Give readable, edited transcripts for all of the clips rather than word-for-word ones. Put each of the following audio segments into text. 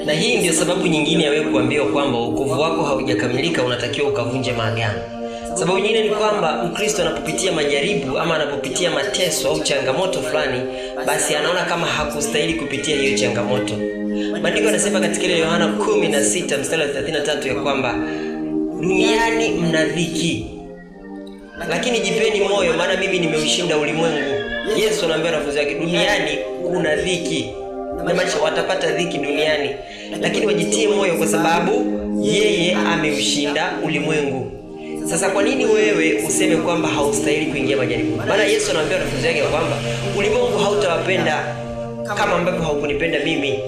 Na hii ndio sababu nyingine ya wewe kuambiwa kwamba wokovu wako haujakamilika, unatakiwa ukavunje maagano. Sababu nyingine ni kwamba Mkristo anapopitia majaribu ama anapopitia mateso au changamoto fulani, basi anaona kama hakustahili kupitia hiyo changamoto. Maandiko yanasema katika ile Yohana 16 mstari wa 33 ya kwamba duniani mna dhiki, lakini jipeni moyo, maana mimi nimeushinda ulimwengu. Yesu anaambia wanafunzi wake duniani kuna dhiki, na maana watapata dhiki duniani, lakini wajitie moyo kwa sababu yeye ameushinda ulimwengu. Sasa kwa nini wewe useme kwamba haustahili kuingia majaribu? Maana Yesu anaambia wanafunzi wake kwamba ulimwengu hautawapenda kama ambavyo haukunipenda mimi.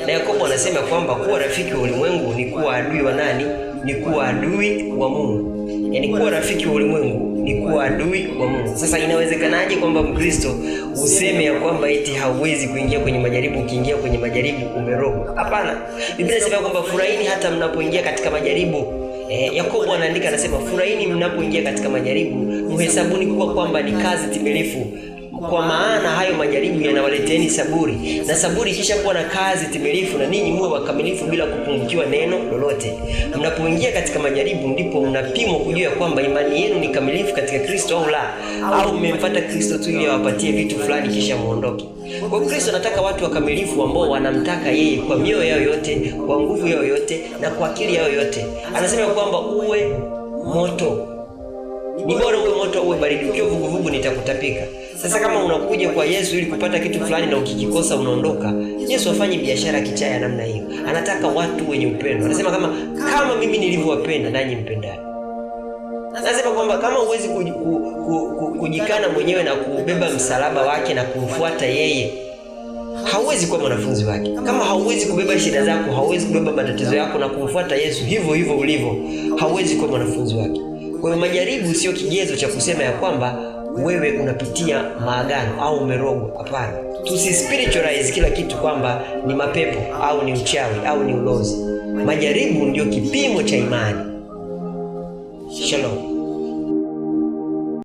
Na Yakobo anasema kwamba kuwa rafiki wa ulimwengu ni kuwa adui wa nani? Ni kuwa adui wa Mungu. Yaani kuwa rafiki wa ulimwengu ni kuwa adui wa Mungu. Sasa inawezekanaje kwamba Mkristo useme ya kwamba eti hauwezi kuingia kwenye majaribu, ukiingia kwenye majaribu umerogwa? Hapana. Biblia inasema kwamba furahini hata mnapoingia katika majaribu. Yakobo anaandika anasema furahini mnapoingia katika majaribu, mhesabuni kuwa kwamba ni kazi timilifu, kwa maana hayo majaribu yanawaleteeni saburi, na saburi kisha kuwa na kazi timilifu, na ninyi muwe wakamilifu bila kupungukiwa neno lolote. Mnapoingia katika majaribu ndipo mnapimwa kujua kwamba imani yenu ni kamilifu katika Kristo au la, au mmemfuata Kristo tu ili awapatie vitu fulani kisha muondoke. Kwa Kristo anataka watu wakamilifu ambao wanamtaka yeye kwa mioyo yao yote, kwa nguvu yao yote, na kwa akili yao yote. Anasema kwamba uwe moto. Ni bora uwe moto uwe baridi. Ukiwa vuguvugu nitakutapika. Sasa kama unakuja kwa Yesu ili kupata kitu fulani na ukikikosa unaondoka, Yesu afanye biashara kichaya namna hiyo. Anataka watu wenye upendo. Anasema kama mimi nilivyowapenda nanyi mpendane. Anasema kwamba kama huwezi kujikana mwenyewe na kubeba msalaba wake na kumfuata yeye, hauwezi kuwa mwanafunzi wake. Kama hauwezi kubeba shida zako, hauwezi kubeba matatizo yako na kumfuata Yesu hivyo hivyo ulivyo, hauwezi kuwa mwanafunzi wake. Kwa hiyo majaribu sio kigezo cha kusema ya kwamba wewe unapitia maagano au umerogwa. Hapana. Tusispiritualize kila kitu kwamba ni mapepo au ni uchawi au ni ulozi. Majaribu ndio kipimo cha imani. Shalom.